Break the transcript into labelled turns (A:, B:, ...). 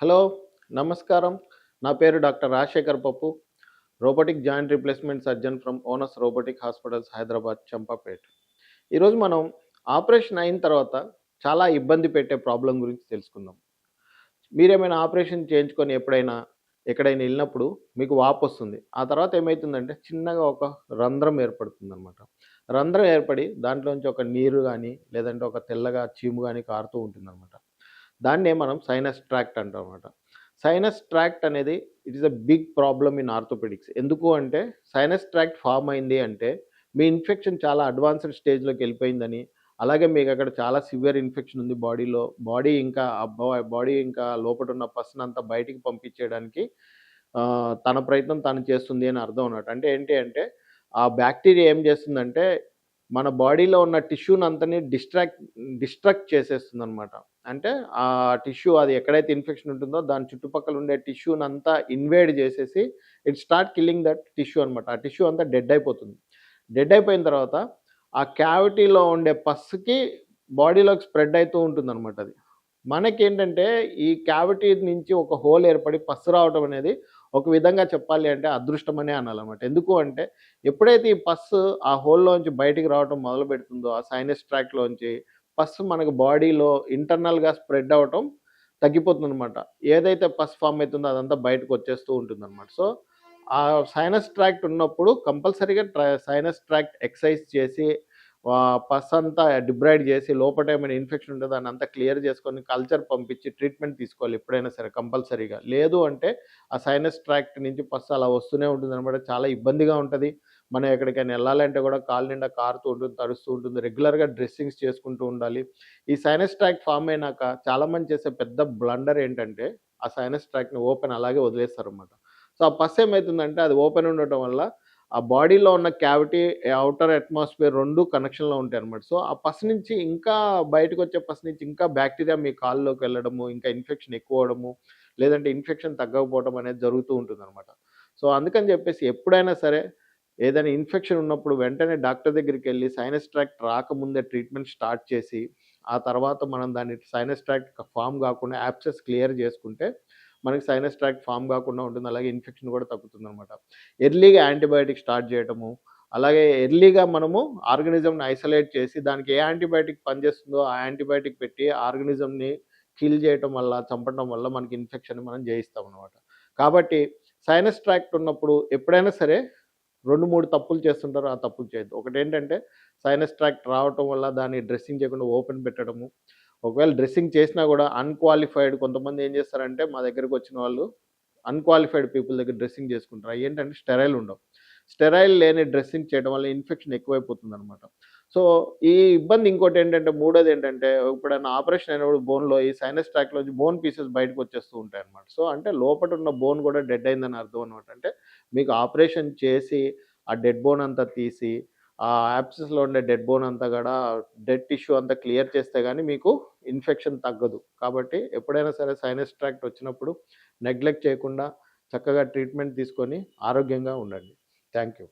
A: Hello, నమస్కారం. నా పేరు డాక్టర్ రాజశేఖర్ పప్పు. Robotic joint replacement surgeon from onus robotic hospitals Hyderabad Champapet. ఈరోజు మనం ఆపరేషన్ అయిన తర్వాత చాలా ఇబ్బంది పెట్టే ప్రాబ్లమ్ గురించి తెలుసుకుందాం. మీరేమైనా ఆపరేషన్ చేయించుకొని ఎక్కడైనా ఎళ్ళినప్పుడు మీకు వాపొస్తుంది. ఆ తర్వాత ఏమైతుందంటే చిన్నగా ఒక రంధ్రం ఏర్పడుతుందనమాట. రంధ్రం ఏర్పడి దాంట్లోంచి ఒక నీరు గాని, లేదంటే ఒక తెల్లగా చీము గాని కారుతూ ఉంటుందనమాట. దాన్నే మనం సైనస్ ట్రాక్ట్ అంటామన్నమాట. సైనస్ ట్రాక్ట్ అనేది it is a big problem in orthopaedics. ఎందుకు అంటే సైనస్ ట్రాక్ట్ ఫార్మ్ అయింది అంటే మీ ఇన్ఫెక్షన్ చాలా అడ్వాన్స్డ్ స్టేజ్‌లోకి వెళ్ళిపోయిందని, అలాగే మీకక్కడ చాలా సివియర్ ఇన్ఫెక్షన్ ఉంది బాడీలో. బాడీ ఇంకా లోపటున్న పస్‌నంతా బయటికి పంపించేయడానికి తన ప్రయత్నం తను చేస్తుంది అని అర్థం అన్నమాట. అంటే ఏంటి అంటే ఆ బ్యాక్టీరియా ఏం చేస్తుందంటే మన బాడీలో ఉన్న టిష్యూనంతని డిస్ట్రక్ట్ చేసేస్తుందనమాట. అంటే ఆ టిష్యూ అది ఎక్కడైతే ఇన్ఫెక్షన్ ఉంటుందో దాని చుట్టుపక్కల ఉండే టిష్యూనంతా ఇన్వేడ్ చేసేసి it start killing that tissue అనమాట. ఆ టిష్యూ అంతా డెడ్ అయిపోతుంది. డెడ్ అయిపోయిన తర్వాత ఆ క్యావిటీలో ఉండే పస్‌కి బాడీలోకి స్ప్రెడ్ అయితూ ఉంటుందనమాట అది. మనకేంటంటే ఈ క్యావిటీ నుంచి ఒక హోల్ ఏర్పడి పస్సు రావటం అనేది ఒక విధంగా చెప్పాలి అంటే అదృష్టమనే అనాలన్నమాట. ఎందుకు అంటే ఎప్పుడైతే ఈ పస్సు ఆ హోల్‌లోంచి బయటికి రావటం మొదలుపెడుతుందో ఆ సైనస్ ట్రాక్ట్‌లోంచి పస్సు మనకు బాడీలో ఇంటర్నల్‌గా స్ప్రెడ్ అవ్వటం తగ్గిపోతుందనమాట. ఏదైతే పస్ ఫార్మ్ అయితుందో అదంతా బయటకొచ్చేస్తూ ఉంటుందనమాట. సో, ఆ సైనస్ ట్రాక్ట్ ఉన్నప్పుడు కంపల్సరీగా సైనస్ ట్రాక్ట్ ఎక్సర్సైజ్ చేసి పస్ అంతా డిబ్రైడ్ చేసి లోపట ఏమైనా ఇన్ఫెక్షన్ ఉంటే దాన్నంతా క్లియర్ చేసుకొని కల్చర్ పంపించి ట్రీట్మెంట్ తీసుకోవాలి ఎప్పుడైనా సరే కంపల్సరీగా. లేదు అంటే ఆ సైనస్ ట్రాక్ట్ నుంచి పస్ అలా వస్తూనే ఉంటుందనమాట. చాలా ఇబ్బందిగా ఉంటది. మనం ఎక్కడికైనా ఎళ్ళాలంటే కూడా కాళ్ళు నిండా కారుతూ ఉంటుంది, తడుస్తూ ఉంటుంది. రెగ్యులర్‌గా డ్రెస్సింగ్స్ చేసుకుంటూ ఉండాలి. ఈ సైనస్ ట్రాక్ట్ ఫార్మ్ అయినాక చాలామంది చేసే పెద్ద బ్లండర్ ఏంటంటే ఆ సైనస్ ట్రాక్ట్‌ని ఓపెన్ అలాగే వదిలేస్తారనమాట. సో, ఆ పస్ ఏమైతుందంటే అది ఓపెన్ ఉండటం వల్ల ఆ బాడీలో ఉన్న క్యావిటీ, ఔటర్ అట్మాస్ఫియర్ 2 కనెక్షన్‌లో ఉంటాయన్నమాట. సో, ఆ పస్ నుంచి ఇంకా బయటకొచ్చే పస్ నుంచి ఇంకా బాక్టీరియా మీ కాల్లోకి వెళ్ళడము, ఇంకా ఇన్ఫెక్షన్ ఎక్కువవ్వడము, లేదంటే ఇన్ఫెక్షన్ తగ్గకపోవడం అనేది జరుగుతూ ఉంటుందన్నమాట. సో, అందుకని చెప్పేసి ఎప్పుడైనా సరే ఏదైనా ఇన్ఫెక్షన్ ఉన్నప్పుడు వెంటనే డాక్టర్ దగ్గరికెళ్ళి సైనస్ ట్రాక్ట్ రాకముందే ట్రీట్మెంట్ స్టార్ట్ చేసి, ఆ తర్వాత మనం దాన్ని సైనస్ ట్రాక్ట్ ఫార్మ్ గాకుండా యాబ్సెస్ క్లియర్ చేసుకుంటే మనకి సైనస్ ట్రాక్ట్ ఫార్మ్ గాకుండా ఉంటుంది. అలాగే ఇన్ఫెక్షన్ కూడా తగ్గుతుందనమాట. ఎర్లీగా యాంటీబయాటిక్ స్టార్ట్ చేయటము, అలాగే ఎర్లీగా మనము ఆర్గానిజంని ఐసోలేట్ చేసి దానికి ఏ యాంటీబయాటిక్ పనిచేస్తుందో ఆ యాంటీబయాటిక్ పెట్టి ఆర్గానిజంని కిల్ చేయటం వల్ల, చంపడం వల్ల మనకి ఇన్ఫెక్షన్‌ని మనం జయిస్తామనమాట. కాబట్టి సైనస్ ట్రాక్ట్ ఉన్నప్పుడు ఎప్పుడైనా సరే 2, 3 తప్పులు చేస్తుంటారు. ఆ తప్పులు చేయొద్దు. ఒకటేంటంటే సైనస్ ట్రాక్ట్ రావటం వల్ల దాన్ని డ్రెస్సింగ్ చేయకుండా ఓపెన్ పెట్టడము. ఒకవేళ డ్రెస్సింగ్ చేసినా గూడా అన్‌క్వాలిఫైడ్ కొంతమంది ఏం చేస్తారంటే మా దగ్గరకొచ్చిన వాళ్ళు అన్‌క్వాలిఫైడ్ పీపుల్ దగ్గర డ్రెస్సింగ్ చేసుకుంటారు. అయ్యేంటంటే స్టెరైల్ ఉండవు. స్టెరైల్ లేని డ్రెస్సింగ్ చేయడం వల్ల ఇన్ఫెక్షన్ ఎక్కువైపోతుందనమాట. సో, ఈ ఇబ్బంది ఇంకోటేంటంటే మూడోదేంటంటే ఎప్పుడైనా ఆపరేషన్ అయినప్పుడు బోన్‌లో ఈ సైనస్ ట్రాక్ట్‌లోంచి బోన్ పీసెస్ బయటకొచ్చేస్తూ ఉంటాయన్నమాట. సో, అంటే లోపటున్న బోన్ గూడా డెడ్ అయిందని అర్థం అనమాట. అంటే మీకు ఆపరేషన్ చేసి ఆ డెడ్ బోన్ అంతా తీసి ఆ యాబ్సెస్‌లో ఉండే డెడ్ బోన్ అంతా గూడా డెడ్ టిష్యూ అంతా క్లియర్ చేస్తే గాని మీకు ఇన్ఫెక్షన్ తగ్గదు. కాబట్టి ఎప్పుడైనా సరే సైనస్ ట్రాక్ట్ వచ్చినప్పుడు నెగ్లెక్ట్ చేయకుండా చక్కగా ట్రీట్మెంట్ తీసుకొని ఆరోగ్యంగా ఉండండి. Thank you.